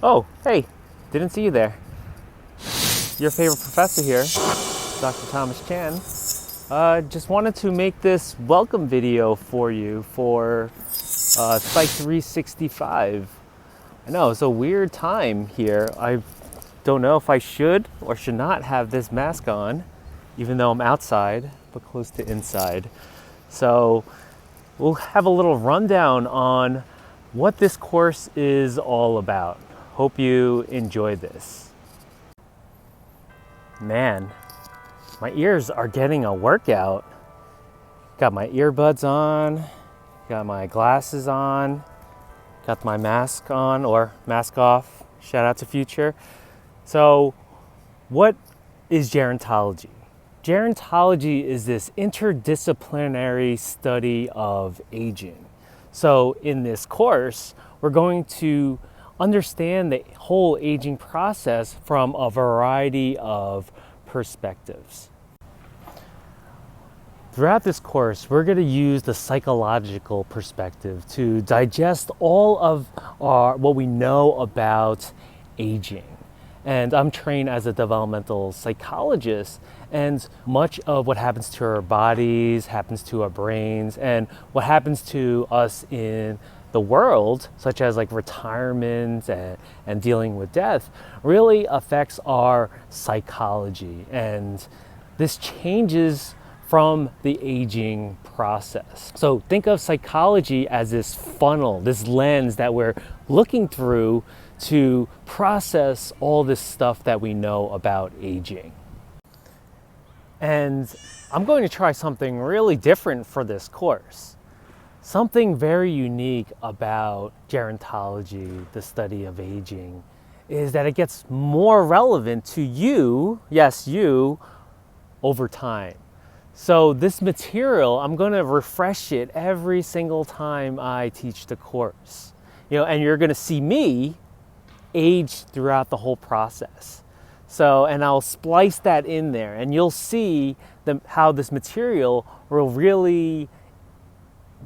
Oh, hey, didn't see you there. Your favorite professor here, Dr. Thomas Chan. Just wanted to make this welcome video for you for Psych 365. I know, it's a weird time here. I don't know if I should or should not have this mask on, even though I'm outside, but close to inside. So we'll have a little rundown on what this course is all about. Hope you enjoy this. Man, my ears are getting a workout. Got my earbuds on, got my glasses on, got my mask on or mask off. Shout out to Future. So, what is gerontology? Gerontology is this interdisciplinary study of aging. So, in this course, we're going to understand the whole aging process from a variety of perspectives. Throughout this course, we're going to use the psychological perspective to digest all of what we know about aging. And I'm trained as a developmental psychologist, and much of what happens to our bodies happens to our brains, and what happens to us in the world, such as like retirement and dealing with death, really affects our psychology. And this changes from the aging process. So think of psychology as this funnel, this lens that we're looking through to process all this stuff that we know about aging. And I'm going to try something really different for this course. Something very unique about gerontology, the study of aging, is that it gets more relevant to you, yes, you, over time. So this material, I'm going to refresh it every single time I teach the course. And you're going to see me age throughout the whole process. So, and I'll splice that in there, and you'll see how this material will really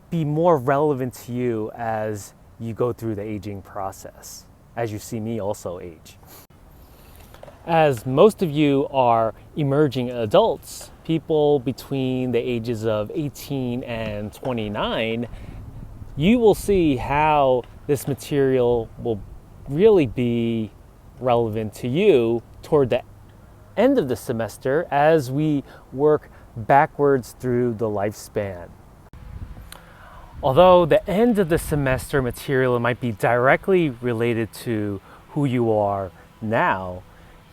be more relevant to you as you go through the aging process, as you see me also age. As most of you are emerging adults, people between the ages of 18 and 29, you will see how this material will really be relevant to you toward the end of the semester as we work backwards through the lifespan. Although the end of the semester material might be directly related to who you are now,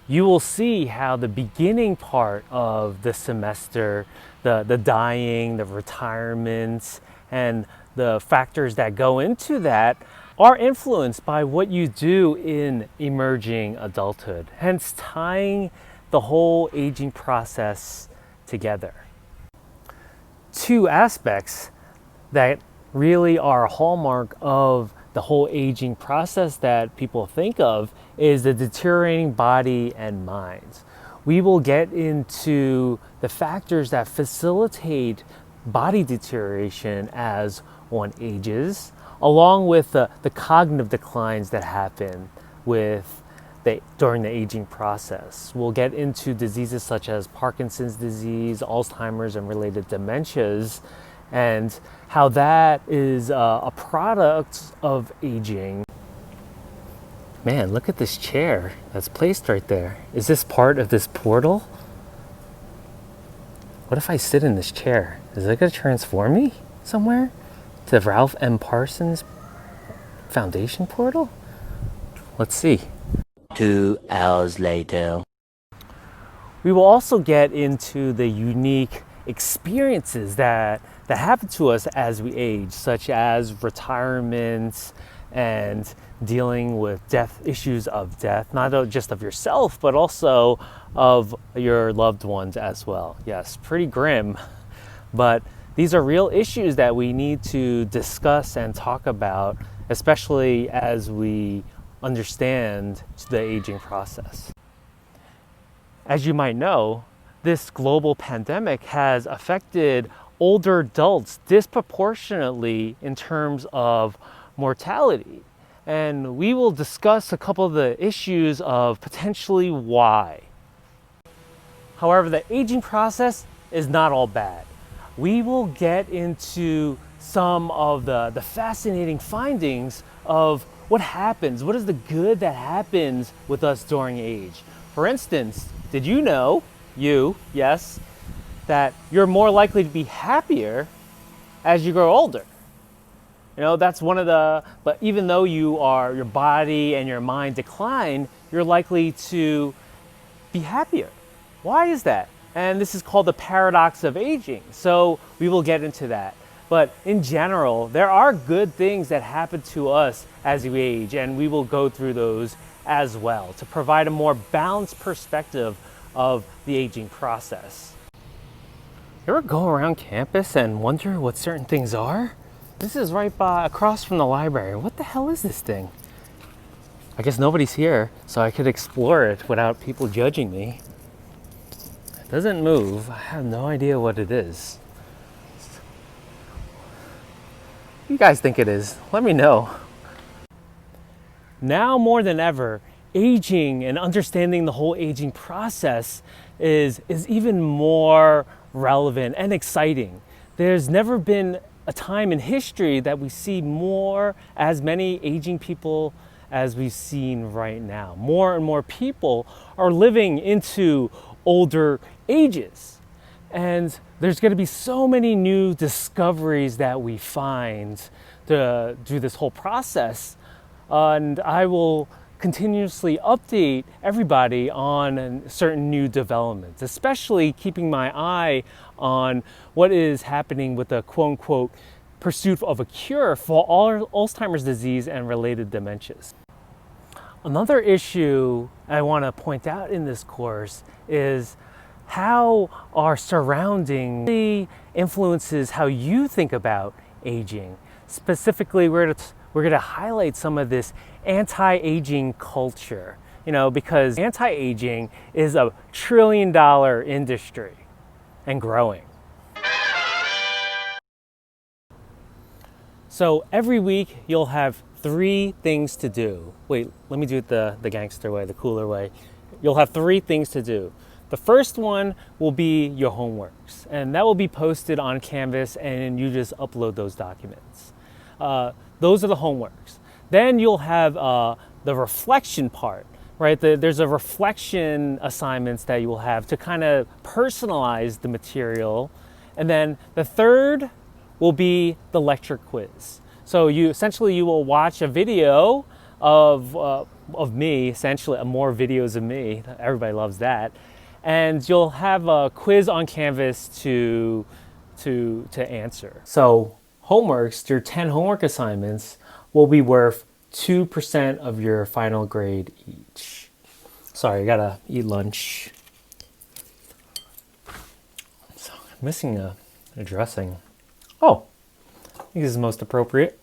you will see how the beginning part of the semester, the dying, the retirement, and the factors that go into that are influenced by what you do in emerging adulthood, hence tying the whole aging process together. Two aspects that really are a hallmark of the whole aging process that people think of is the deteriorating body and mind. We will get into the factors that facilitate body deterioration as one ages, along with the cognitive declines that happen during the aging process. We'll get into diseases such as Parkinson's disease, Alzheimer's, and related dementias, and how that is a product of aging. Man, look at this chair that's placed right there. Is this part of this portal? What if I sit in this chair? Is it going to transform me somewhere? To the Ralph M. Parsons Foundation portal? Let's see. 2 hours later. We will also get into the unique experiences that happen to us as we age, such as retirement and dealing with issues of death, not just of yourself, but also of your loved ones as well. Yes, pretty grim, but these are real issues that we need to discuss and talk about, especially as we understand the aging process. As you might know, this global pandemic has affected older adults disproportionately in terms of mortality. and we will discuss a couple of the issues of potentially why. However, the aging process is not all bad. We will get into some of the fascinating findings of what happens, what is the good that happens with us during age. For instance, did you know, yes, that you're more likely to be happier as you grow older? You know, that's one of the, but even though your body and your mind decline, you're likely to be happier. Why is that? And this is called the paradox of aging. So we will get into that. But in general, there are good things that happen to us as we age, and we will go through those as well to provide a more balanced perspective of the aging process. You ever go around campus and wonder what certain things are? This is right across from the library. What the hell is this thing? I guess nobody's here, so I could explore it without people judging me. It doesn't move. I have no idea what it is. What do you guys think it is? Let me know. Now more than ever, aging and understanding the whole aging process is even more relevant and exciting. There's never been a time in history that we see as many aging people as we've seen right now. More and more people are living into older ages. And there's going to be so many new discoveries that we find through this whole process. And I will continuously update everybody on certain new developments, especially keeping my eye on what is happening with the quote-unquote pursuit of a cure for Alzheimer's disease and related dementias. Another issue I want to point out in this course is how our surrounding influences how you think about aging. Specifically, we're going to highlight some of this anti-aging culture, because anti-aging is a $1 trillion industry and growing. So every week you'll have 3 things to do. Wait, let me do it the gangster way, the cooler way. You'll have 3 things to do. The first one will be your homeworks, and that will be posted on Canvas, and you just upload those documents. Those are the homeworks. Then you'll have the reflection part, right? There's a reflection assignments that you will have to kind of personalize the material. And then the third will be the lecture quiz. So you will watch a video of me, essentially more videos of me. Everybody loves that. And you'll have a quiz on Canvas to answer. So homeworks, your 10 homework assignments will be worth 2% of your final grade each. Sorry, I gotta eat lunch. So I'm missing a dressing. Oh, I think this is most appropriate.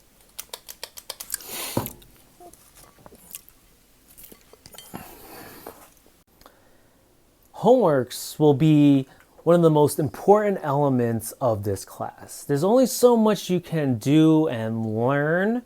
Homeworks will be one of the most important elements of this class. There's only so much you can do and learn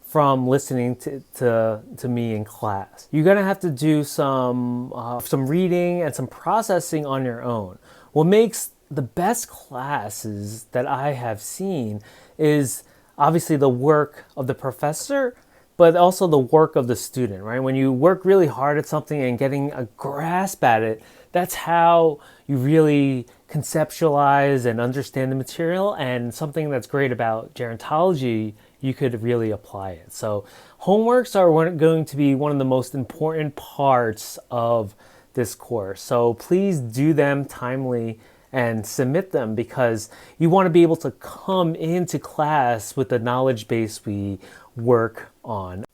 from listening to me in class. You're gonna have to do some reading and some processing on your own. What makes the best classes that I have seen is obviously the work of the professor, but also the work of the student, right? When you work really hard at something and getting a grasp at it, that's how you really conceptualize and understand the material. And something that's great about gerontology, you could really apply it. So homeworks are going to be one of the most important parts of this course. So please do them timely and submit them, because you want to be able to come into class with the knowledge base we work on.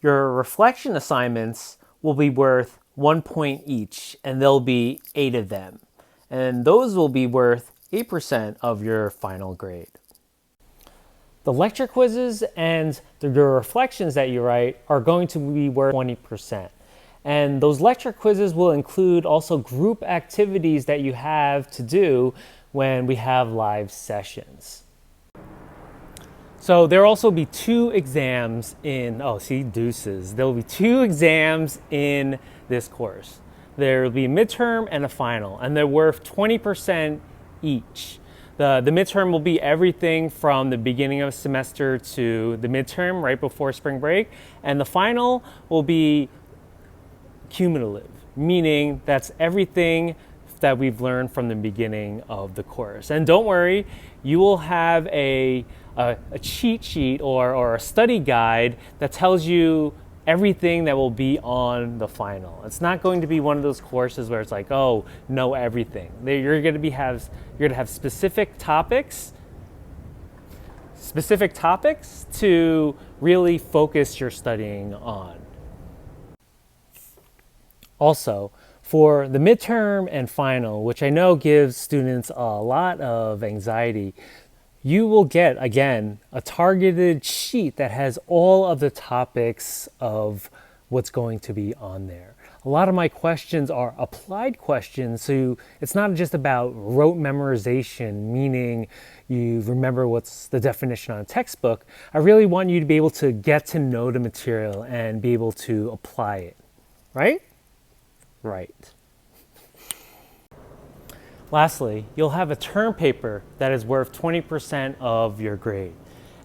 Your reflection assignments will be worth 1 point each, and there'll be 8 of them. And those will be worth 8% of your final grade. The lecture quizzes and the reflections that you write are going to be worth 20%. And those lecture quizzes will include also group activities that you have to do when we have live sessions. So there will also be 2 exams in, oh, see, deuces. There will be 2 exams in this course. There will be a midterm and a final, and they're worth 20% each. The midterm will be everything from the beginning of a semester to the midterm right before spring break, and the final will be cumulative, meaning that's everything that we've learned from the beginning of the course. And don't worry, you will have a cheat sheet or a study guide that tells you everything that will be on the final. It's not going to be one of those courses where it's like, oh, know everything. You're going to have specific topics to really focus your studying on. Also, for the midterm and final, which I know gives students a lot of anxiety, you will get, again, a targeted sheet that has all of the topics of what's going to be on there. A lot of my questions are applied questions, so it's not just about rote memorization, meaning you remember what's the definition on a textbook. I really want you to be able to get to know the material and be able to apply it, right? Right. Lastly, you'll have a term paper that is worth 20% of your grade.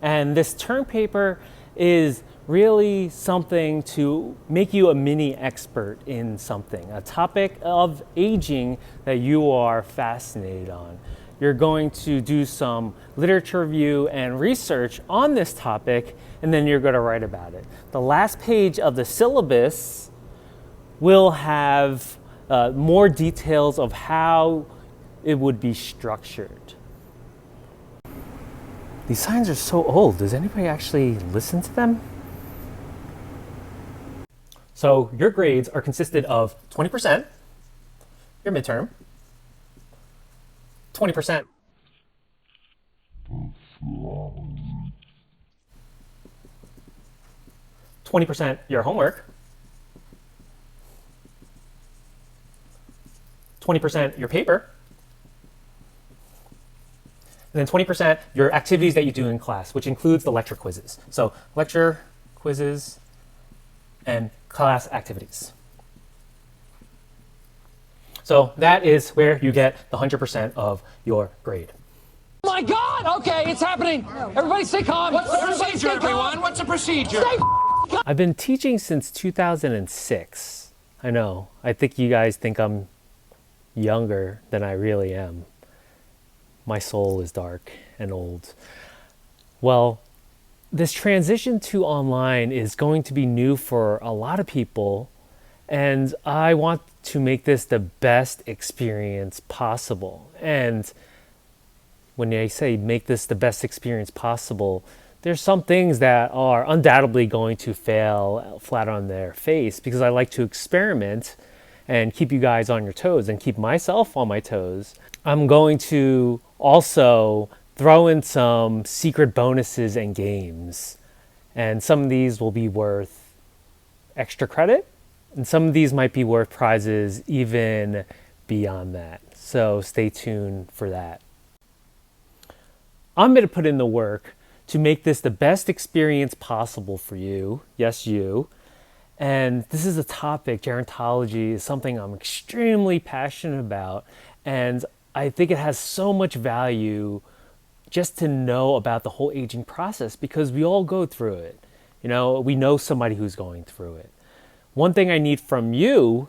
And this term paper is really something to make you a mini expert in something, a topic of aging that you are fascinated on. You're going to do some literature review and research on this topic, and then you're going to write about it. The last page of the syllabus will have more details of how it would be structured. These signs are so old. Does anybody actually listen to them? So your grades are consisted of 20%, your midterm, 20%, 20% your homework, 20% your paper, and then 20% your activities that you do in class, which includes the lecture quizzes. So lecture, quizzes, and class activities. So that is where you get the 100% of your grade. Oh my God! Okay, it's happening. Everybody stay calm. What's the procedure, everyone? What's the procedure? I've been teaching since 2006. I know. I think you guys think I'm younger than I really am. My soul is dark and old. Well, this transition to online is going to be new for a lot of people, and I want to make this the best experience possible. And when I say make this the best experience possible, there's some things that are undoubtedly going to fail flat on their face, because I like to experiment and keep you guys on your toes and keep myself on my toes. I'm going to also throw in some secret bonuses and games. And some of these will be worth extra credit, and some of these might be worth prizes even beyond that. So stay tuned for that. I'm going to put in the work to make this the best experience possible for you. Yes, you. And this is a topic, gerontology, is something I'm extremely passionate about. And I think it has so much value just to know about the whole aging process, because we all go through it. You know, we know somebody who's going through it. One thing I need from you,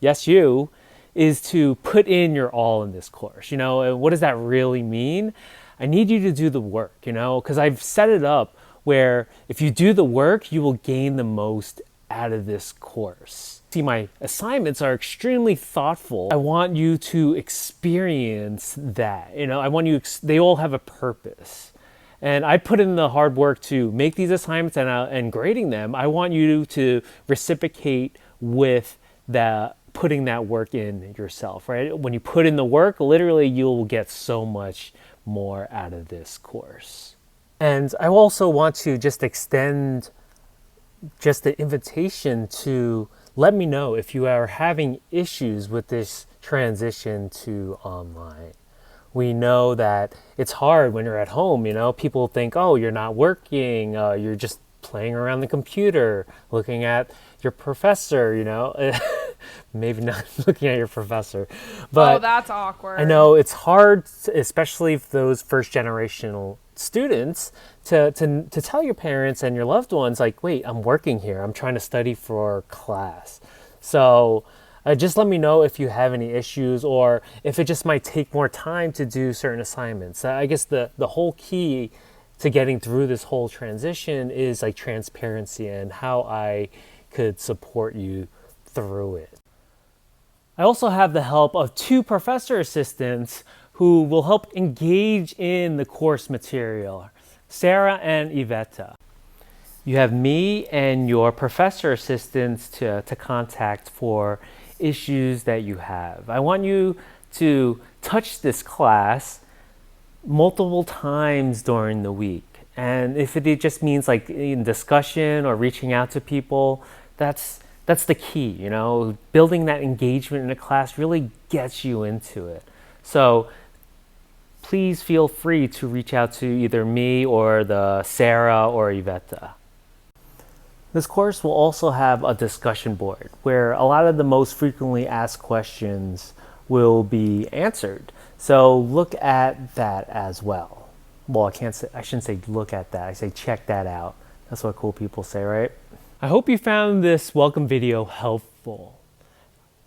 yes, you, is to put in your all in this course. You know, and what does that really mean? I need you to do the work, you know, because I've set it up where if you do the work, you will gain the most out of this course. See, my assignments are extremely thoughtful. I want you to experience that. You know, I want you, they all have a purpose. And I put in the hard work to make these assignments and grading them. I want you to reciprocate with that, putting that work in yourself, right? When you put in the work, literally you'll get so much more out of this course. And I also want to just extend just the invitation to let me know if you are having issues with this transition to online. We know that it's hard when you're at home, you know, people think, oh, you're not working, you're just playing around the computer, looking at your professor, you know. Maybe not looking at your professor, but oh, that's awkward. I know it's hard, especially for those first generational students, to tell your parents and your loved ones, like, wait, I'm working here, I'm trying to study for class. So just let me know if you have any issues, or if it just might take more time to do certain assignments. I guess the whole key to getting through this whole transition is like transparency and how I could support you through it. I also have the help of 2 professor assistants who will help engage in the course material, Sarah and Iveta. You have me and your professor assistants to contact for issues that you have. I want you to touch this class multiple times during the week. And if it just means like in discussion or reaching out to people, that's the key, you know. Building that engagement in a class really gets you into it. So please feel free to reach out to either me or the Sarah or Iveta. This course will also have a discussion board where a lot of the most frequently asked questions will be answered. So look at that as well. Well, I shouldn't say look at that. I say check that out. That's what cool people say, right? I hope you found this welcome video helpful.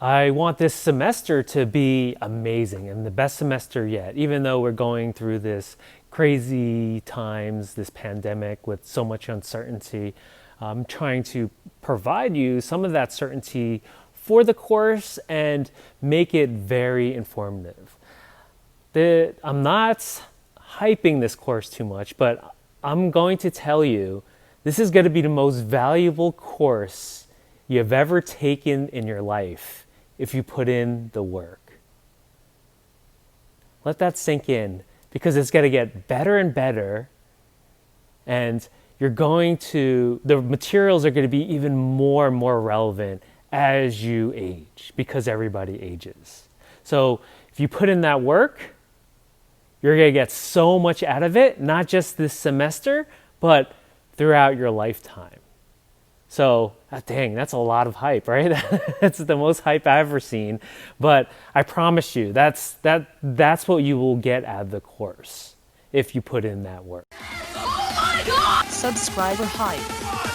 I want this semester to be amazing and the best semester yet, even though we're going through this crazy times, this pandemic with so much uncertainty. I'm trying to provide you some of that certainty for the course and make it very informative. I'm not hyping this course too much, but I'm going to tell you this is going to be the most valuable course you have ever taken in your life if you put in the work. Let that sink in, because it's going to get better and better, and the materials are going to be even more and more relevant as you age, because everybody ages. So if you put in that work, you're going to get so much out of it, not just this semester, but throughout your lifetime. So, dang, that's a lot of hype, right? That's the most hype I've ever seen. But I promise you, that's what you will get out of the course if you put in that work. Subscriber hype.